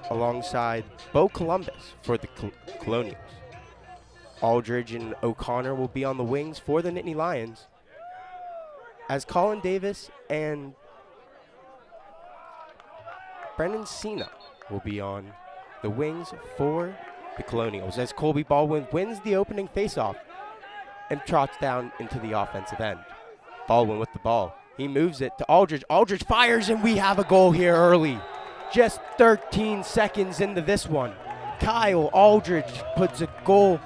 alongside Bo Columbus for the Colonials. Aldridge and O'Connor will be on the wings for the Nittany Lions, as Colin Davis and Brendan Cena will be on the wings for the Colonials, as Colby Baldwin wins the opening faceoff and trots down into the offensive end. Baldwin with the ball. He moves it to Aldridge. Aldridge fires, and we have a goal here early. Just 13 seconds into this one, Kyle Aldridge puts a goal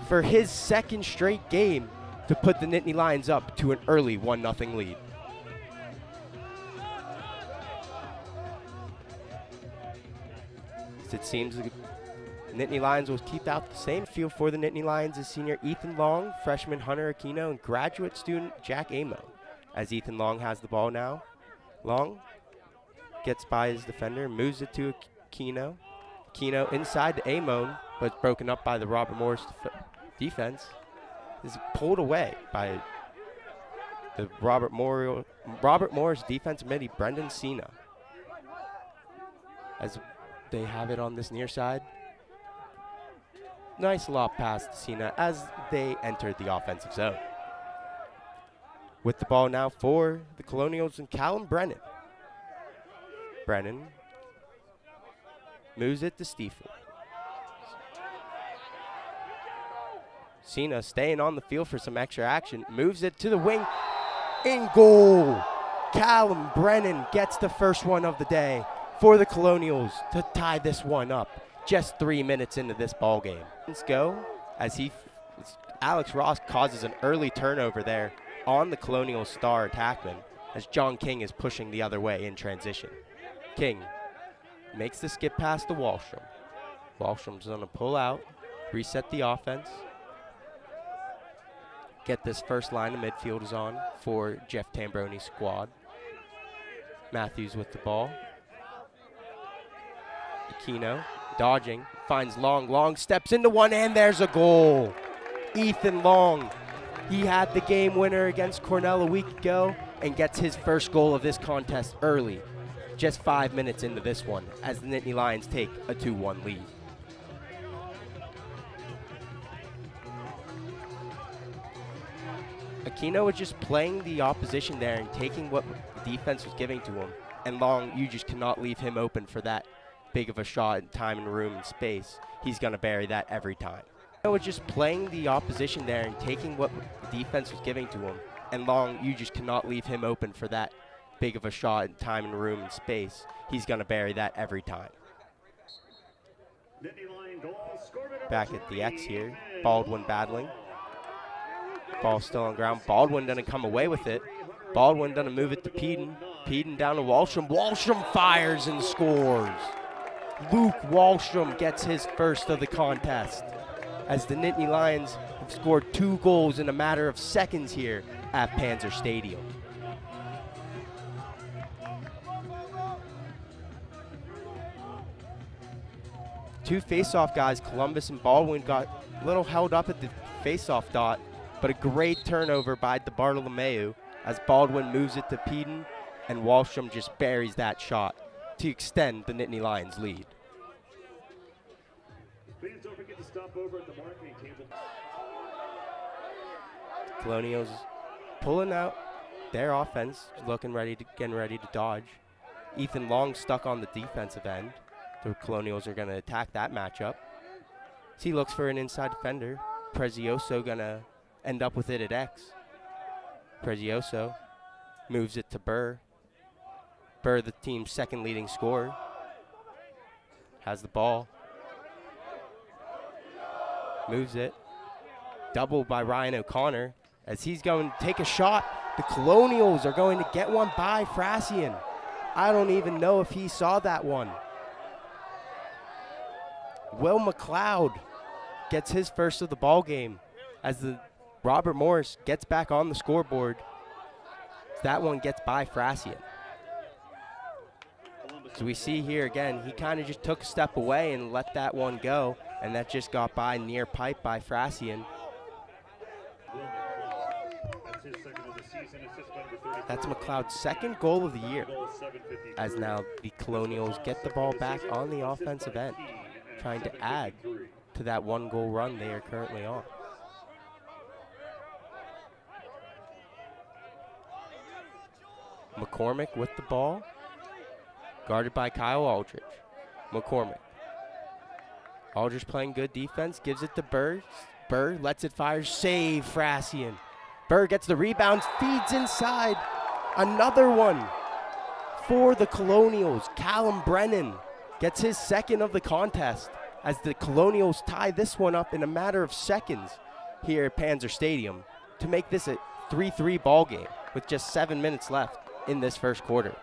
for his second straight game to put the Nittany Lions up to an early 1-0 lead. It seems the Nittany Lions will keep out the same field for the Nittany Lions is senior Ethan Long, freshman Hunter Aquino, and graduate student Jack Amo. As Ethan Long has the ball now, Long gets by his defender, moves it to Aquino. Aquino inside to Amon, but it's broken up by the Robert Morris defense. Is pulled away by the Robert Morris defense midi, Brendan Cena. As they have it on this near side. Nice lob pass to Cena as they entered the offensive zone. With the ball now for the Colonials and Callum Brennan. Brennan moves it to Stiefel. Cena staying on the field for some extra action, moves it to the wing, in goal. Callum Brennan gets the first one of the day for the Colonials to tie this one up just 3 minutes into this ball game. Let's go as Alex Ross causes an early turnover there on the Colonial star attackman as John King is pushing the other way in transition. King makes the skip pass to Wallstrom. Wallstrom's gonna pull out, reset the offense, get this first line of midfielders on for Jeff Tambroni's squad. Matthews with the ball. Aquino dodging, finds Long. Long steps into one, and there's a goal. Ethan Long, he had the game winner against Cornell a week ago and gets his first goal of this contest early, just 5 minutes into this one, as the Nittany Lions take a 2-1 lead. Aquino was just playing the opposition there and taking what the defense was giving to him. And Long, you just cannot leave him open for that big of a shot in time and room and space. He's going to bury that every time. Aquino was just playing the opposition there and taking what the defense was giving to him. And Long, you just cannot leave him open for that big of a shot in time and room and space. He's going to bury that every time. Back at the X here, Baldwin battling. Ball still on ground. Baldwin doesn't come away with it. Baldwin doesn't move it to Peden. Peden down to Wallstrom. Wallstrom fires and scores. Luke Wallstrom gets his first of the contest as the Nittany Lions have scored 2 goals in a matter of seconds here at Panzer Stadium. Two face-off guys, Columbus and Baldwin, got a little held up at the face-off dot, but a great turnover by DeBartolomeu as Baldwin moves it to Peden, and Wallstrom just buries that shot to extend the Nittany Lions lead. Please don't forget to stop over at the marketing table. Colonials pulling out their offense, getting ready to dodge. Ethan Long stuck on the defensive end. The Colonials are going to attack that matchup. So he looks for an inside defender. Prezioso going to end up with it at X. Prezioso moves it to Burr. Burr, the team's second leading scorer, has the ball. Moves it. Doubled by Ryan O'Connor as he's going to take a shot. The Colonials are going to get one by Frassian. I don't even know if he saw that one. Will McLeod gets his first of the ball game as the Robert Morris gets back on the scoreboard. That one gets by Frassian. So we see here again, he kind of just took a step away and let that one go, and that just got by near pipe by Frassian. That's his second of the season, assist by number That's McLeod's second goal of the year, as now the Colonials get the ball back on the offensive end, trying to add to that 1-goal run they are currently on. McCormick with the ball, guarded by Kyle Aldridge. McCormick. Aldridge playing good defense, gives it to Burr. Burr lets it fire, save Frassian. Burr gets the rebound, feeds inside. Another one for the Colonials. Callum Brennan gets his second of the contest as the Colonials tie this one up in a matter of seconds here at Panzer Stadium to make this a 3-3 ball game with just 7 minutes left in this first quarter.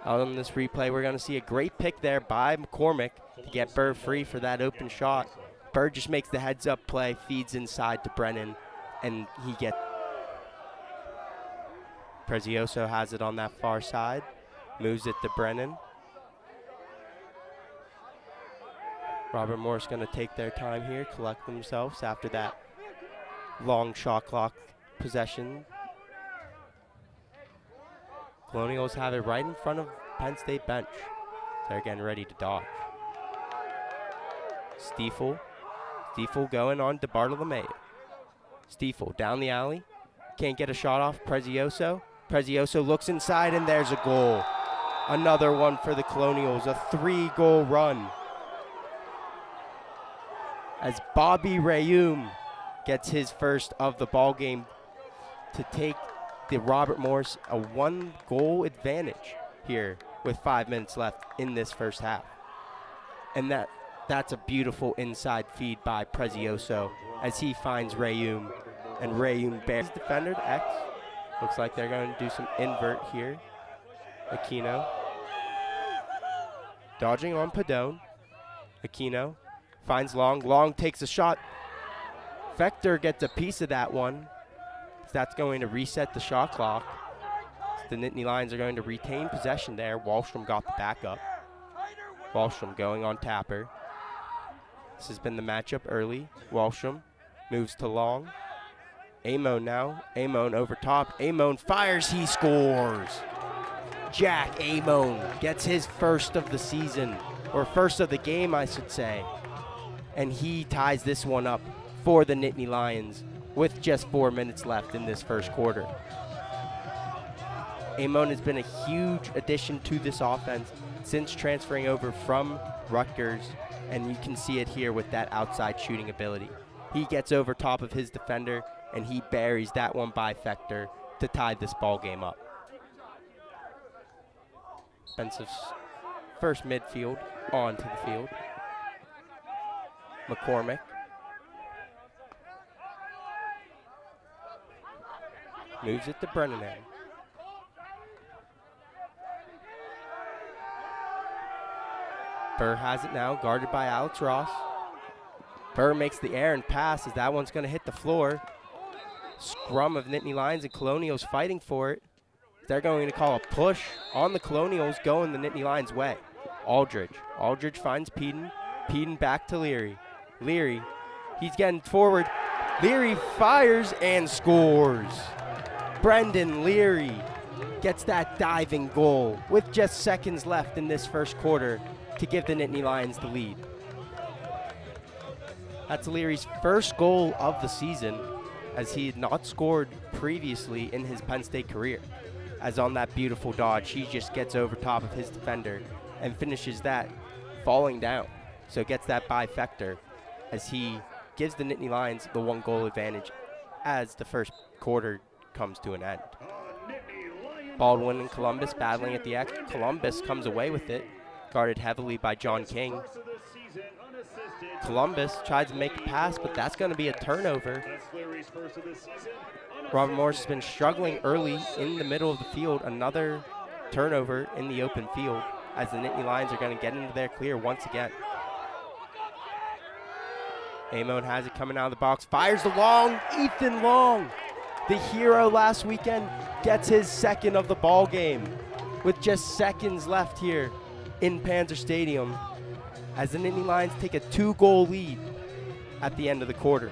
On this replay, we're going to see a great pick there by McCormick to get Burr free for that open shot. Burr just makes the heads-up play, feeds inside to Brennan, and he gets... Prezioso has it on that far side, moves it to Brennan. Robert Morris going to take their time here, collect themselves after that long shot clock possession. Colonials have it right in front of Penn State bench. They're getting ready to dodge. Stiefel going on to Bartolome. Stiefel down the alley. Can't get a shot off. Prezioso. Prezioso looks inside, and there's a goal. Another one for the Colonials, a 3-goal run. As Bobby Rayum gets his first of the ball game to take the Robert Morris a 1-goal advantage here with 5 minutes left in this first half. And that's a beautiful inside feed by Prezioso as he finds Rayum, and Rayum bears defender to X. Looks like they're going to do some invert here. Aquino dodging on Padone. Aquino finds Long. Long takes a shot. Fector gets a piece of that one. That's going to reset the shot clock. The Nittany Lions are going to retain possession there. Wallstrom got the backup. Wallstrom going on Tapper. This has been the matchup early. Wallstrom moves to Long. Amon now. Amon over top. Amon fires. He scores. Jack Amon gets his first of the season, or first of the game, I should say. And he ties this one up for the Nittany Lions with just 4 minutes left in this first quarter. Amon has been a huge addition to this offense since transferring over from Rutgers, and you can see it here with that outside shooting ability. He gets over top of his defender, and he buries that one by Fector to tie this ball game up. Offensive first midfield onto the field. McCormick. Moves it to Brennan. Burr has it now, guarded by Alex Ross. Burr makes the errant pass as that one's going to hit the floor. Scrum of Nittany Lions and Colonials fighting for it. They're going to call a push on the Colonials, going the Nittany Lions' way. Aldridge. Aldridge finds Peden. Peden back to Leary. Leary, he's getting forward. Leary fires and scores. Brendan Leary gets that diving goal with just seconds left in this first quarter to give the Nittany Lions the lead. That's Leary's first goal of the season, as he had not scored previously in his Penn State career. As on that beautiful dodge, he just gets over top of his defender and finishes that falling down. So gets that by Fector as he gives the Nittany Lions the 1-goal advantage as the first quarter comes to an end. Baldwin and Columbus battling at the X. Columbus comes away with it, guarded heavily by John King. Columbus tries to make a pass, but that's going to be a turnover. Robert Morris has been struggling early in the middle of the field. Another turnover in the open field as the Nittany Lions are going to get into their clear once again. Amon has it coming out of the box, fires the Long. Ethan Long, the hero last weekend, gets his second of the ball game with just seconds left here in Panzer Stadium as the Nittany Lions take a 2-goal lead at the end of the quarter.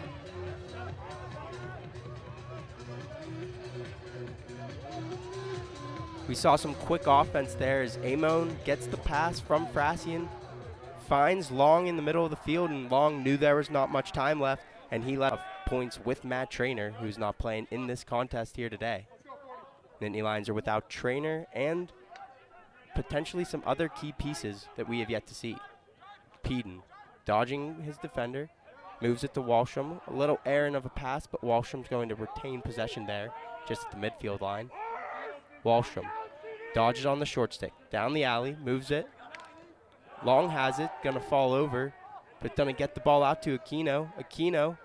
We saw some quick offense there as Amon gets the pass from Frassian, finds Long in the middle of the field, and Long knew there was not much time left, and he left points with Matt Trainer, who's not playing in this contest here today. Nittany Lions are without Trainer and potentially some other key pieces that we have yet to see. Peden dodging his defender, moves it to Walsham. A little errant of a pass, but Walsham's going to retain possession there, just at the midfield line. Walsham dodges on the short stick, down the alley, moves it. Long has it, gonna fall over, but gonna get the ball out to Aquino. Aquino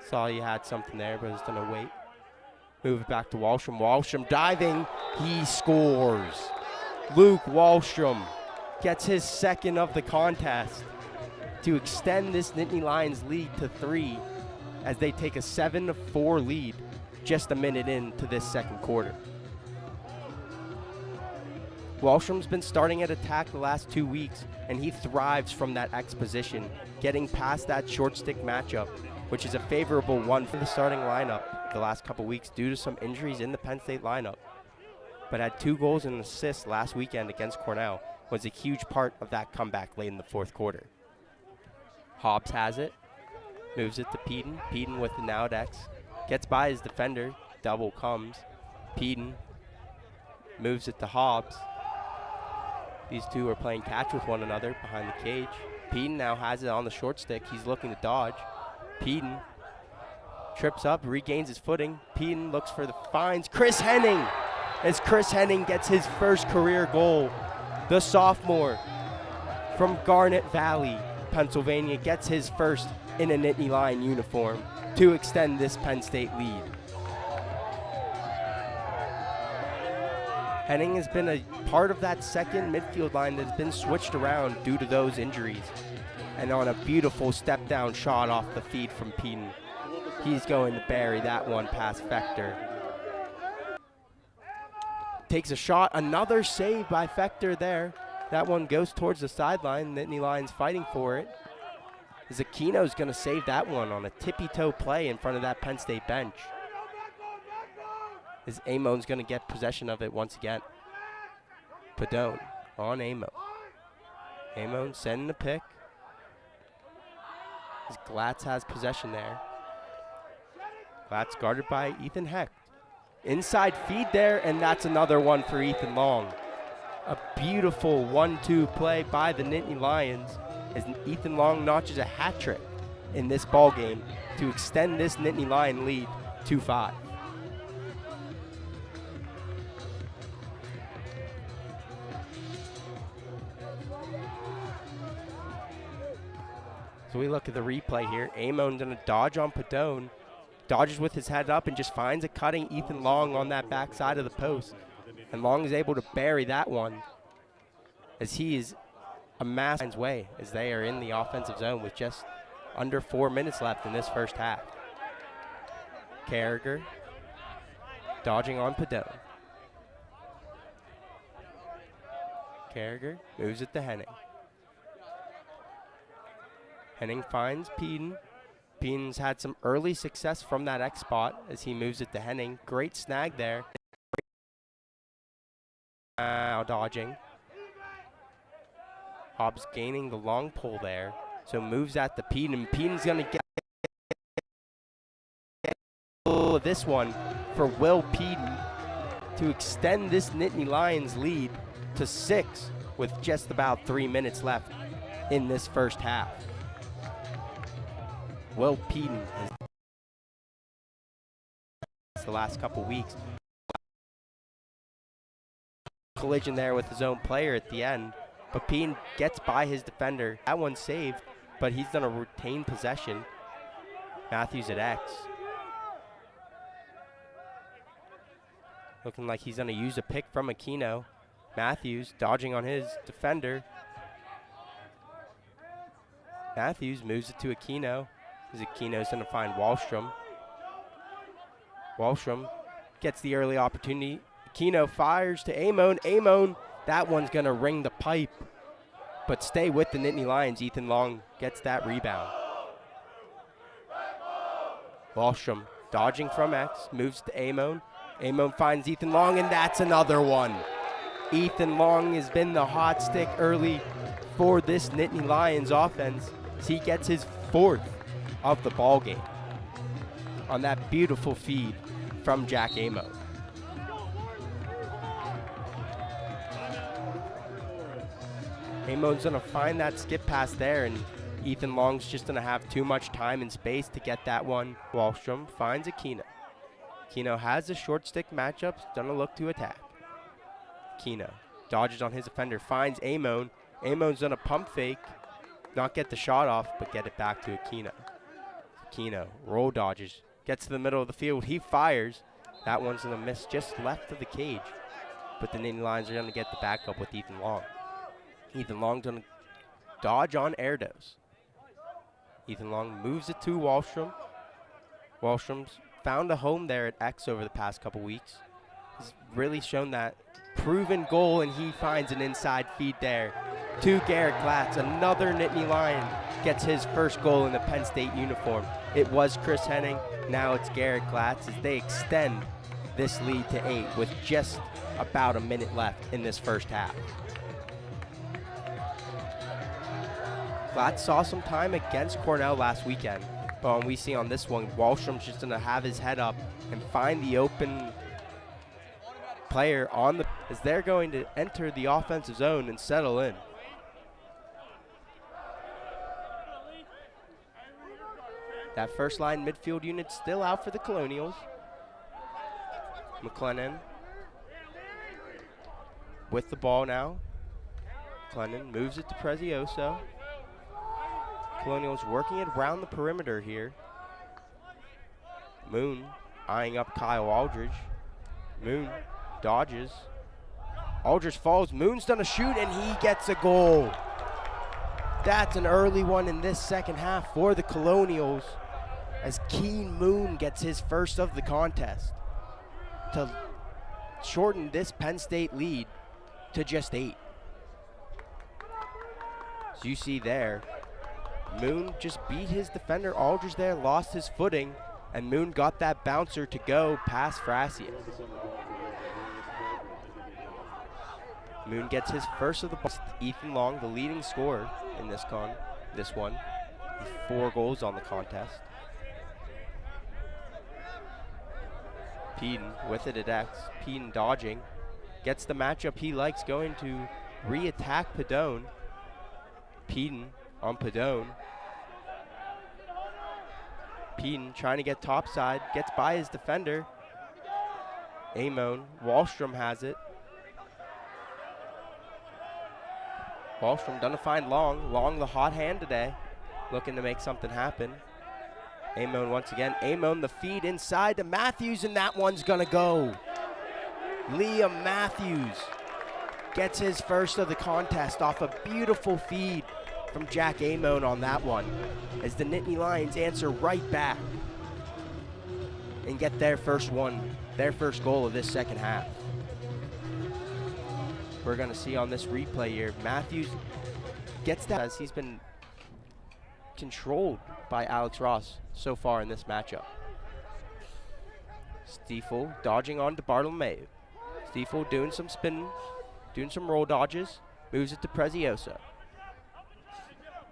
saw he had something there, but is gonna wait. Move it back to Walsham. Walsham diving, he scores. Luke Walsham gets his second of the contest to extend this Nittany Lions lead to 3 as they take a 7-4 lead just a minute into this second quarter. Walsham's been starting at attack the last 2 weeks, and he thrives from that X position, getting past that short stick matchup, which is a favorable one for the starting lineup the last couple weeks due to some injuries in the Penn State lineup. But had 2 goals and an assist last weekend against Cornell, was a huge part of that comeback late in the fourth quarter. Hobbs has it, moves it to Peden. Peden with the now X, gets by his defender, double comes. Peden moves it to Hobbs. These two are playing catch with one another behind the cage. Peden now has it on the short stick. He's looking to dodge. Peden trips up, regains his footing. Peden looks for the finds Chris Henning as Chris Henning gets his first career goal. The sophomore from Garnet Valley, Pennsylvania, gets his first in a Nittany Lion uniform to extend this Penn State lead. Henning has been a part of that second midfield line that's been switched around due to those injuries. And on a beautiful step-down shot off the feed from Peden, he's going to bury that one past Fector. Takes a shot, another save by Fector there. That one goes towards the sideline. Nittany Lions fighting for it. Aquino's going to save that one on a tippy-toe play in front of that Penn State bench. As Amon's going to get possession of it once again. Padone on Amon. Amon sending the pick. As Glatz has possession there. Glatz guarded by Ethan Hecht. Inside feed there, and that's another one for Ethan Long. A beautiful 1-2 play by the Nittany Lions as Ethan Long notches a hat trick in this ball game to extend this Nittany Lion lead to 5. So we look at the replay here. Amon gonna dodge on Padone. Dodges with his head up and just finds a cutting Ethan Long on that back side of the post. And Long is able to bury that one as he is a mass way as they are in the offensive zone with just under 4 minutes left in this first half. Carragher dodging on Padone. Carragher moves it to Henning. Henning finds Peden. Peden's had some early success from that X spot as he moves it to Henning. Great snag there. Now dodging. Hobbs gaining the long pull there. So moves at the Peden. Peden's going to get this one for Will Peden to extend this Nittany Lions lead to 6 with just about 3 minutes left in this first half. Will Peden has the last couple weeks. Collision there with his own player at the end, but Peden gets by his defender. That one's saved, but he's going to retain possession. Matthews at X. Looking like he's going to use a pick from Aquino. Matthews dodging on his defender. Matthews moves it to Aquino. Aquino's going to find Wallstrom. Wallstrom gets the early opportunity. Aquino fires to Amon. Amon, that one's going to ring the pipe, but stay with the Nittany Lions. Ethan Long gets that rebound. Wallstrom dodging from X, moves to Amon. Amon finds Ethan Long, and that's another one. Ethan Long has been the hot stick early for this Nittany Lions offense. He gets his 4th of the ball game on that beautiful feed from Jack Amon. Amon's gonna find that skip pass there, and Ethan Long's just gonna have too much time and space to get that one. Wallstrom finds Aquino. Aquino has a short stick matchup, gonna look to attack. Aquino dodges on his defender, finds Amon. Amon's gonna pump fake, not get the shot off, but get it back to Aquino. Aquino roll dodges, gets to the middle of the field, he fires. That one's gonna miss just left of the cage, but the Nittany Lions are gonna get the backup with Ethan Long. Ethan Long's gonna dodge on air dose. Ethan Long moves it to Wallstrom. Wallstrom's found a home there at X over the past couple weeks. He's really shown that proven goal, and he finds an inside feed there to Garrett Glatz. Another Nittany Lion gets his first goal in the Penn State uniform. It was Chris Henning, now it's Garrett Glatz as they extend this lead to 8 with just about a minute left in this first half. Glatz saw some time against Cornell last weekend, but when we see on this one, Wallstrom's just gonna have his head up and find the open player on the, as they're going to enter the offensive zone and settle in. That first line midfield unit still out for the Colonials. McLennan with the ball now. McLennan moves it to Prezioso. Colonials working it around the perimeter here. Moon eyeing up Kyle Aldridge. Moon dodges. Aldridge falls. Moon's done a shoot, and he gets a goal. That's an early one in this second half for the Colonials as Keen Moon gets his first of the contest to shorten this Penn State lead to just 8. As you see there, Moon just beat his defender Aldridge there, lost his footing, and Moon got that bouncer to go past Frasius. Moon gets his first of the ball. Ethan Long, the leading scorer in this one. 4 goals on the contest. Peden with it at X. Peden dodging. Gets the matchup he likes, going to re-attack Padone. Peden on Padone. Peden trying to get topside, gets by his defender. Amon, Wallstrom has it. Wallstrom done to find Long. Long the hot hand today, looking to make something happen. Amon once again. Amon the feed inside to Matthews, and that one's gonna go. Liam Matthews gets his first of the contest off a beautiful feed from Jack Amon on that one, as the Nittany Lions answer right back and get their first goal of this second half. We're gonna see on this replay here, Matthews gets that as he's been controlled by Alex Ross so far in this matchup. Stiefel dodging on to Bartolomeu. Stiefel doing some spinning, doing some roll dodges, moves it to Prezioso.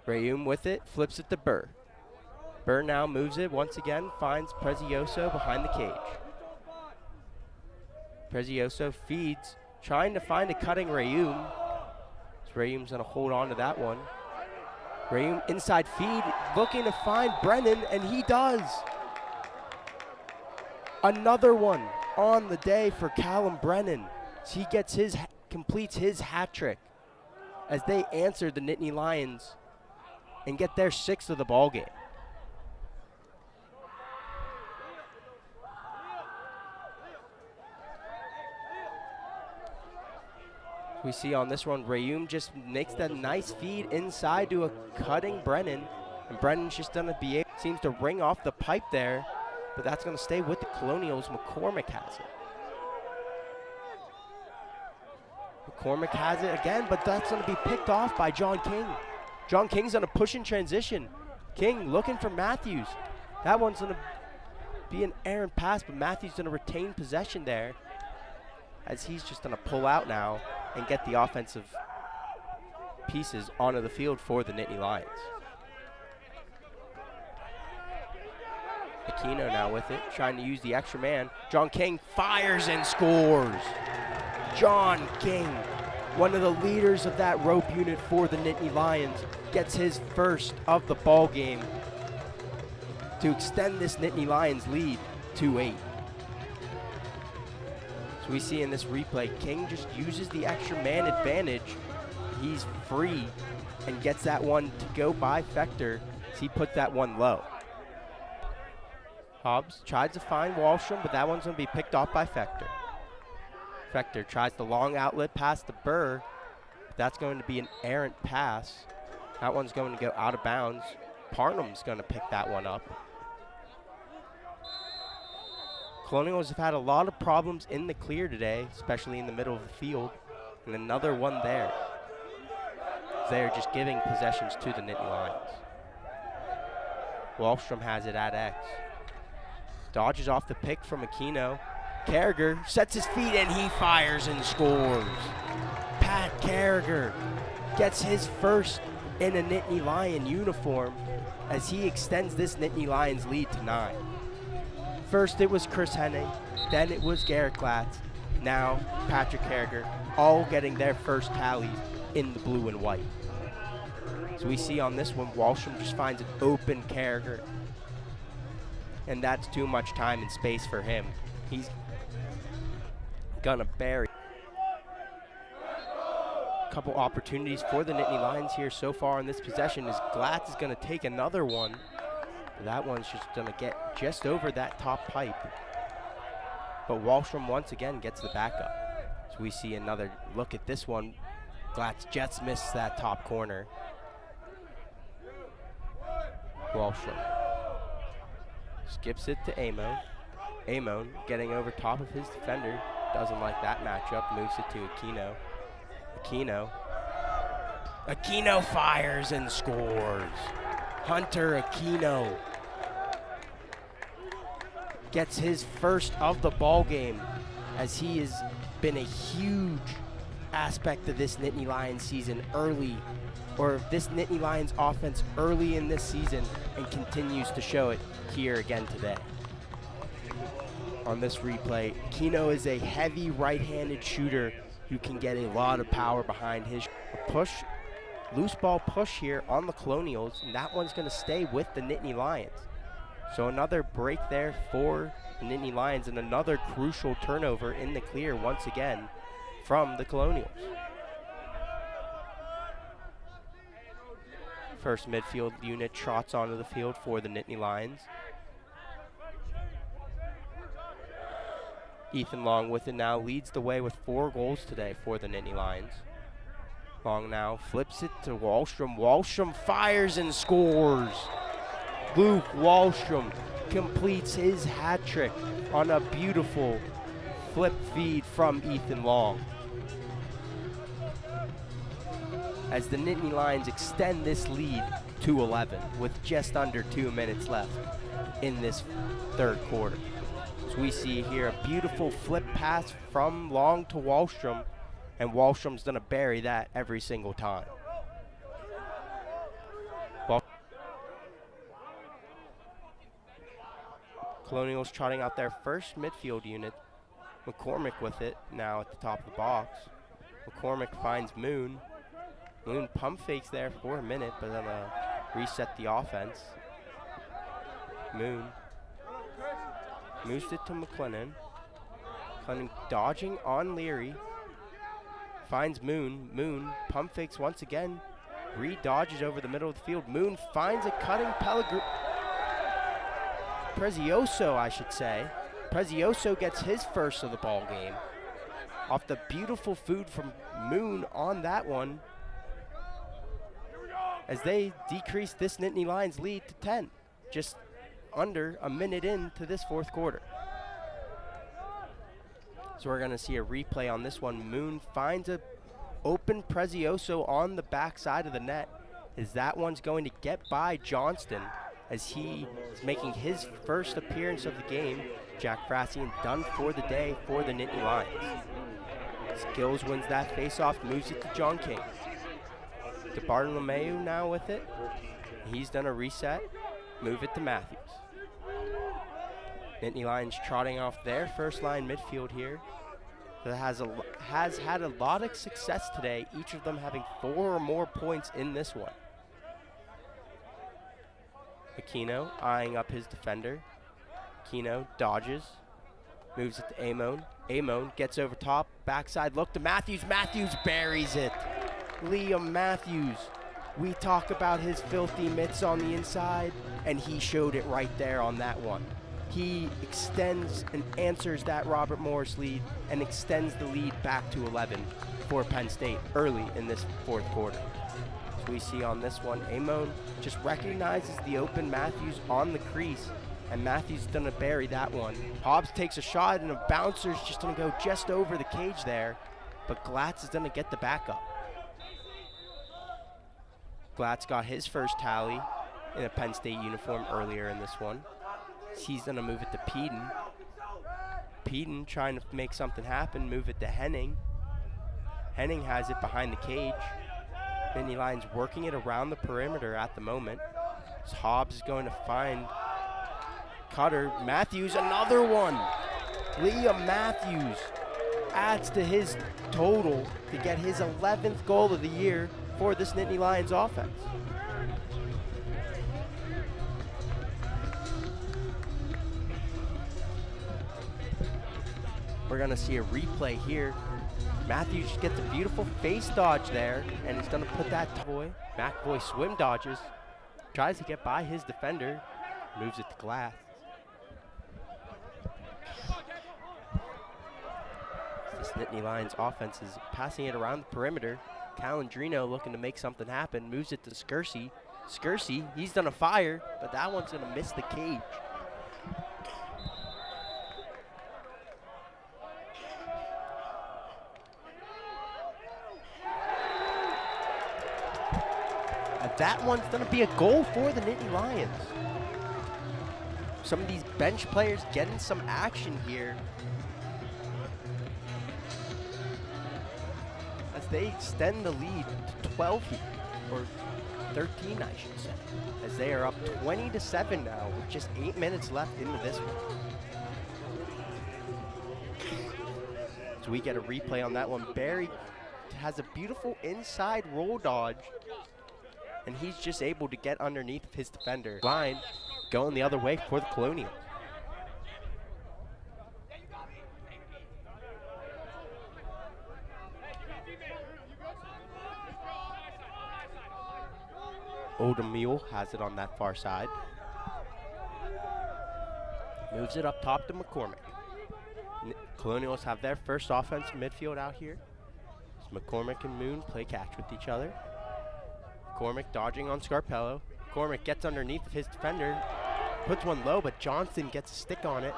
Rayum with it, flips it to Burr. Burr now moves it once again, finds Prezioso behind the cage. Prezioso feeds, trying to find a cutting Rayum. Rayum's gonna hold on to that one. Rayum inside feed, looking to find Brennan, and he does. Another one on the day for Callum Brennan. He gets completes his hat trick as they answer the Nittany Lions and get their 6th of the ball game. We see on this one, Rayum just makes that nice feed inside to a cutting Brennan, and Brennan's just gonna be able, seems to ring off the pipe there, but that's gonna stay with the Colonials. McCormick has it. McCormick has it again, but that's gonna be picked off by John King. John King's gonna push in transition. King looking for Matthews. That one's gonna be an errant pass, but Matthews going to retain possession there, as he's just going to pull out now and get the offensive pieces onto the field for the Nittany Lions. Aquino now with it, trying to use the extra man. John King fires and scores. John King, one of the leaders of that rope unit for the Nittany Lions, gets his first of the ball game to extend this Nittany Lions lead to 8. So we see in this replay, King just uses the extra man advantage. He's free and gets that one to go by Fector as he put that one low. Hobbs tries to find Wallstrom, but that one's going to be picked off by Fector. Fector tries the long outlet pass to Burr, but that's going to be an errant pass. That one's going to go out of bounds. Parnham's going to pick that one up. Colonials have had a lot of problems in the clear today, especially in the middle of the field, and another one there. They're just giving possessions to the Nittany Lions. Wallstrom has it at X. Dodges off the pick from Aquino. Carragher sets his feet and he fires and scores. Pat Carragher gets his first in a Nittany Lion uniform as he extends this Nittany Lions lead to 9. First it was Chris Henning, then it was Garrett Glatz, now Patrick Carragher, all getting their first tallies in the blue and white. So we see on this one, Wallstrom just finds an open Carragher, and that's too much time and space for him. He's gonna bury. A couple opportunities for the Nittany Lions here so far in this possession as Glatz is gonna take another one. That one's just gonna get just over that top pipe. But Wallstrom once again gets the backup. So we see another look at this one. Glatz just missed that top corner. Wallstrom skips it to Amon. Amon getting over top of his defender. Doesn't like that matchup. Moves it to Aquino. Aquino fires and scores. Hunter Aquino gets his first of the ball game as he has been a huge aspect of this Nittany Lions season early, or this Nittany Lions offense early in this season, and continues to show it here again today. On this replay, Aquino is a heavy right-handed shooter who can get a lot of power behind his push. Loose ball push here on the Colonials, and that one's going to stay with the Nittany Lions. So another break there for the Nittany Lions, and another crucial turnover in the clear once again from the Colonials. First midfield unit trots onto the field for the Nittany Lions. Ethan Long with it now, leads the way with 4 goals today for the Nittany Lions. Long now flips it to Wallstrom. Wallstrom fires and scores. Luke Wallstrom completes his hat trick on a beautiful flip feed from Ethan Long, as the Nittany Lions extend this lead to 11 with just under 2 minutes left in this third quarter. So we see here a beautiful flip pass from Long to Wallstrom, and Wallstrom's gonna bury that every single time. Colonials trotting out their first midfield unit. McCormick with it now at the top of the box. McCormick finds Moon. Moon pump fakes there for a minute, but then reset the offense. Moon moves it to McLennan. McLennan dodging on Leary. Finds Moon. Moon pump fakes once again. Re-dodges over the middle of the field. Moon finds a cutting Prezioso, I should say. Prezioso gets his first of the ball game off the beautiful food from Moon on that one, as they decrease this Nittany Lions lead to 10, just under a minute into this fourth quarter. So we're going to see a replay on this one. Moon finds a open Prezioso on the back side of the net, as that one's going to get by Johnston, as he is making his first appearance of the game. Jack Frassian done for the day for the Nittany Lions. Skills wins that face-off, moves it to John King. To Bartolomeu now with it. He's done a reset, move it to Matthews. Nittany Lions trotting off their first line midfield here. That has had a lot of success today, each of them having 4 or more points in this one. Aquino eyeing up his defender. Aquino dodges, moves it to Amon. Amon gets over top, backside look to Matthews. Matthews buries it. Liam Matthews. We talk about his filthy mitts on the inside, and he showed it right there on that one. He extends and answers that Robert Morris lead and extends the lead back to 11 for Penn State early in this fourth quarter. So we see on this one, Amon just recognizes the open Matthews on the crease, and Matthews is gonna bury that one. Hobbs takes a shot, and a bouncer's just gonna go just over the cage there, but Glatz is gonna get the backup. Glatz got his first tally in a Penn State uniform earlier in this one. He's gonna move it to Peden. Peden trying to make something happen, move it to Henning. Henning has it behind the cage. Nittany Lions working it around the perimeter at the moment. So Hobbs is going to find Cutter. Matthews, another one. Liam Matthews adds to his total to get his 11th goal of the year for this Nittany Lions offense. We're gonna see a replay here. Matthews gets a beautiful face dodge there, and he's gonna put that McAvoy. McAvoy swim dodges, tries to get by his defender, moves it to Glass. This Nittany Lions offense is passing it around the perimeter. Calandrino looking to make something happen, moves it to Skersey. Skersey, he's done a fire, but that one's gonna miss the cage. That one's gonna be a goal for the Nittany Lions. Some of these bench players getting some action here as they extend the lead to 12 here, or 13 I should say, as they are up 20-7 now with just 8 minutes left into this one. So we get a replay on that one. Barry has a beautiful inside roll dodge, and he's just able to get underneath his defender. Line going the other way for the Colonials. Odemule has it on that far side. Moves it up top to McCormick. Colonials have their first offensive midfield out here. So McCormick and Moon play catch with each other. McCormick dodging on Scarpello. McCormick gets underneath his defender, puts one low, but Johnston gets a stick on it.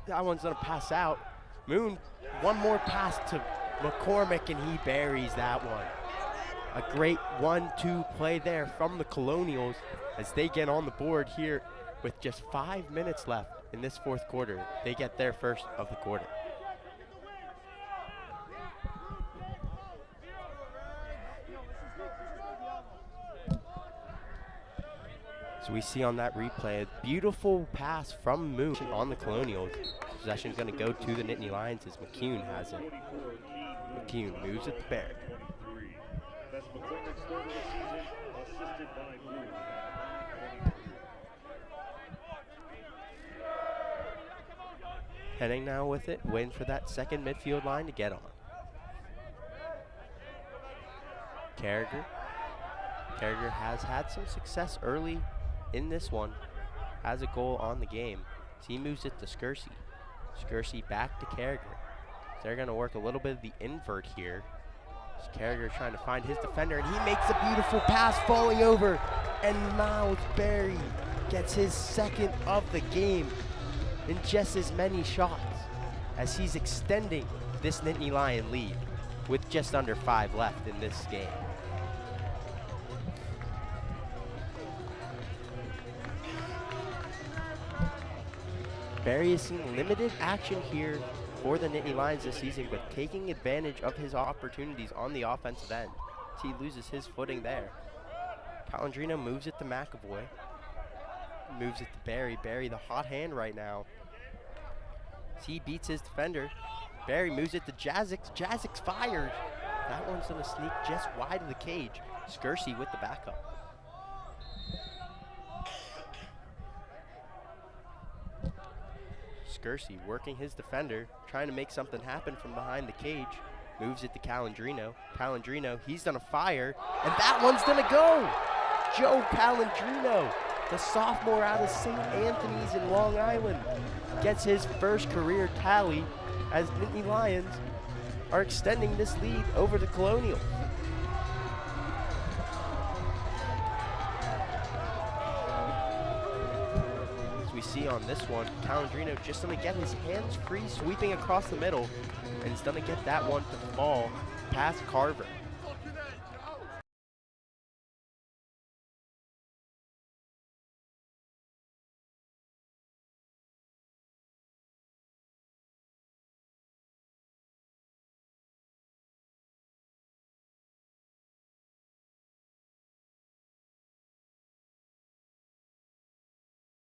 That one's gonna pass out. Moon, one more pass to McCormick, and he buries that one. A great 1-2 play there from the Colonials as they get on the board here with just 5 minutes left in this fourth quarter. They get their first of the quarter. So we see on that replay a beautiful pass from Moon on the Colonials. Possession is going to go to the Nittany Lions as McCune has it. McCune moves it to Barrett. Heading now with it, waiting for that second midfield line to get on. Carragher. Carragher has had some success early in this one, has a goal on the game. So he moves it to Skersey. Skersey back to Carragher. So they're going to work a little bit of the invert here. So Carragher trying to find his defender, and he makes a beautiful pass falling over, and Miles Berry gets his second of the game in just as many shots as he's extending this Nittany Lion lead with just under 5 left in this game. Barry has seen limited action here for the Nittany Lions this season, but taking advantage of his opportunities on the offensive end. He loses his footing there. Calandrino moves it to McAvoy. Moves it to Barry. Barry, the hot hand right now. He beats his defender. Barry moves it to Jazix. Jazix fires. That one's going to sneak just wide of the cage. Skersey with the backup. Skersey working his defender, trying to make something happen from behind the cage. Moves it to Calandrino. Calandrino, he's gonna fire, and that one's gonna go! Joe Calandrino, the sophomore out of St. Anthony's in Long Island, gets his first career tally as Nittany Lions are extending this lead over the Colonials. We see on this one, Calandrino just gonna get his hands free, sweeping across the middle, and he's gonna get that one to fall past Carver.